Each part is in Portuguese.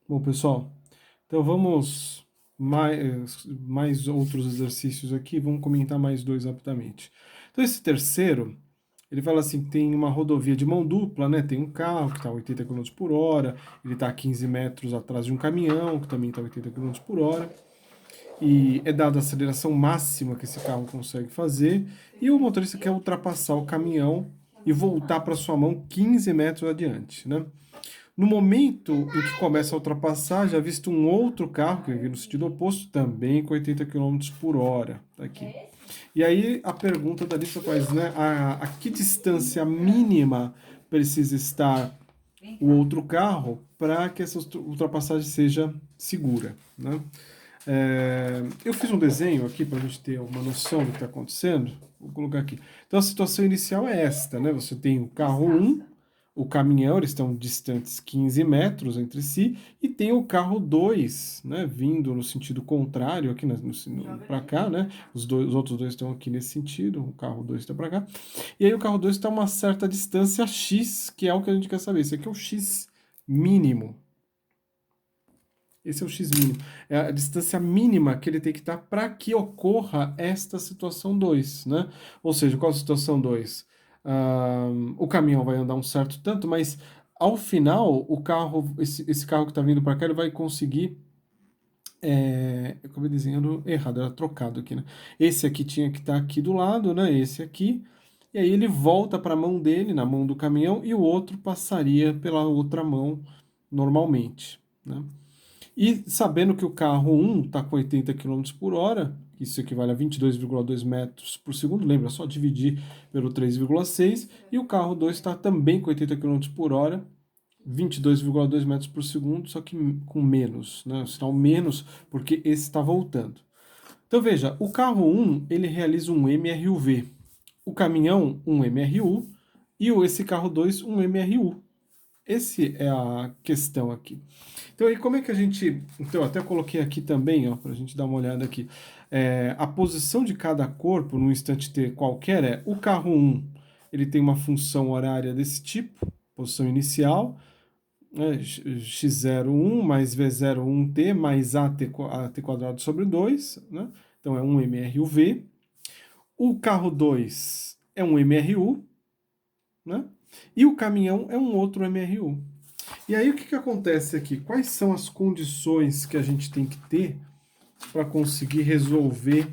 Bom, pessoal, então vamos mais outros exercícios aqui, vamos comentar mais dois rapidamente. Então esse terceiro, ele fala assim, tem uma rodovia de mão dupla, né? Tem um carro que está a 80 km por hora, ele está a 15 metros atrás de um caminhão, que também está a 80 km por hora, e é dada a aceleração máxima que esse carro consegue fazer, e o motorista quer ultrapassar o caminhão e voltar para sua mão 15 metros adiante, né? No momento em que começa a ultrapassar, já visto um outro carro que vem no sentido oposto, também com 80 km por hora. Tá aqui. E aí a pergunta da lista faz, né? A que distância mínima precisa estar o outro carro para que essa ultrapassagem seja segura, né? Eu fiz um desenho aqui para a gente ter uma noção do que está acontecendo. Vou colocar aqui. Então a situação inicial é esta, né? Você tem o carro 1, o caminhão, eles estão distantes 15 metros entre si, e tem o carro 2, né? Vindo no sentido contrário aqui para cá, né? Os outros dois estão aqui nesse sentido, o carro 2 está para cá. E aí o carro 2 está a uma certa distância X, que é o que a gente quer saber. Esse aqui é o X mínimo. Esse é o X mínimo. É a distância mínima que ele tem que estar para que ocorra esta situação 2, né? Ou seja, qual a situação 2? O caminhão vai andar um certo tanto, mas ao final, o carro, esse carro que está vindo para cá, ele vai conseguir. Eu acabei desenhando errado, era trocado aqui, né? Esse aqui tinha que estar aqui do lado, né? Esse aqui. E aí ele volta para a mão dele, na mão do caminhão, e o outro passaria pela outra mão normalmente, né? E sabendo que o carro 1 está com 80 km por hora, isso equivale a 22,2 metros por segundo, lembra, só dividir pelo 3,6, e o carro 2 está também com 80 km por hora, 22,2 metros por segundo, só que com menos, né? O sinal menos, porque esse está voltando. Então veja, o carro 1 ele realiza um MRUV, o caminhão um MRU e esse carro 2 um MRU. Esse é a questão aqui. Então, aí como é que a gente. Então, eu até coloquei aqui também, ó, para a gente dar uma olhada aqui. A posição de cada corpo no instante t qualquer é o carro 1, ele tem uma função horária desse tipo, posição inicial, né, x01 mais v01t mais at quadrado sobre 2, né? Então é um MRUV. O carro 2 é um MRU, né? E o caminhão é um outro MRU. E aí o que acontece aqui? Quais são as condições que a gente tem que ter para conseguir resolver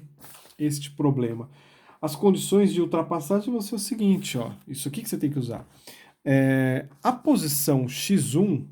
este problema? As condições de ultrapassagem vão ser o seguinte, ó. Isso aqui que você tem que usar. A posição x1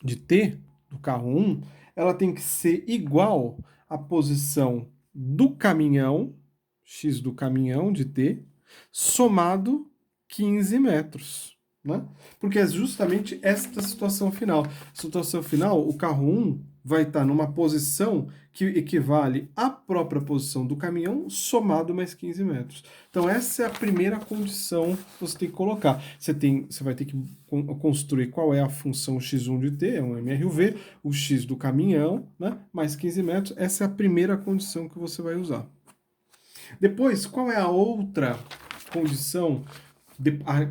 de t, do carro 1, ela tem que ser igual à posição do caminhão, x do caminhão de t, somado 15 metros. Né? Porque é justamente esta situação final. Situação final, o carro 1 vai estar numa posição que equivale à própria posição do caminhão, somado mais 15 metros. Então, essa é a primeira condição que você tem que colocar. Você vai ter que construir qual é a função x1 de t, é um MRUV, o x do caminhão, né, mais 15 metros. Essa é a primeira condição que você vai usar. Depois, qual é a outra condição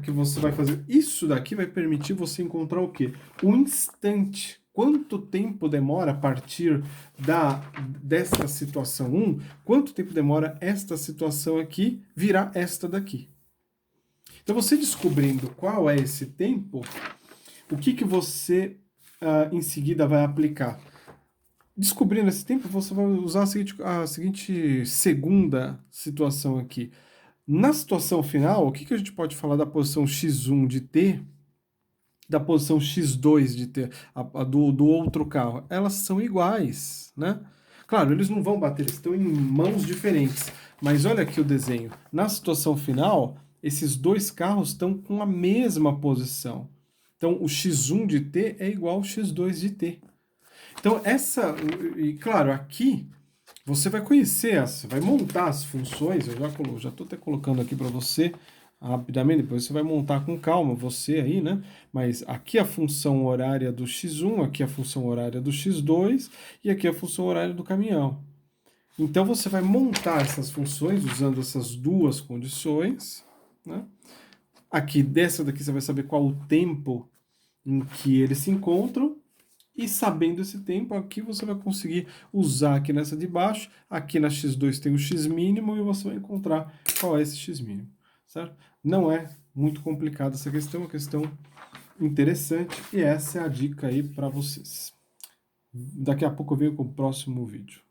que você vai fazer? Isso daqui vai permitir você encontrar o quê? O instante. Quanto tempo demora a partir dessa situação 1? Quanto tempo demora esta situação aqui virar esta daqui? Então, você descobrindo qual é esse tempo, o que você em seguida vai aplicar? Descobrindo esse tempo, você vai usar a seguinte segunda situação aqui. Na situação final, o que a gente pode falar da posição x1 de t, da posição x2 de t, do outro carro? Elas são iguais, né? Claro, eles não vão bater, eles estão em mãos diferentes. Mas olha aqui o desenho. Na situação final, esses dois carros estão com a mesma posição. Então, o x1 de t é igual ao x2 de t. Então, e claro, aqui você vai conhecer, você vai montar as funções, eu já estou até colocando aqui para você rapidamente, depois você vai montar com calma, você aí, né? Mas aqui a função horária do x1, aqui a função horária do x2 e aqui a função horária do caminhão. Então você vai montar essas funções usando essas duas condições, né? Aqui dessa daqui você vai saber qual o tempo em que eles se encontram, E sabendo esse tempo, aqui você vai conseguir usar aqui nessa de baixo, aqui na x2 tem o x mínimo e você vai encontrar qual é esse x mínimo, certo? Não é muito complicada essa questão, é uma questão interessante e essa é a dica aí para vocês. Daqui a pouco eu venho com o próximo vídeo.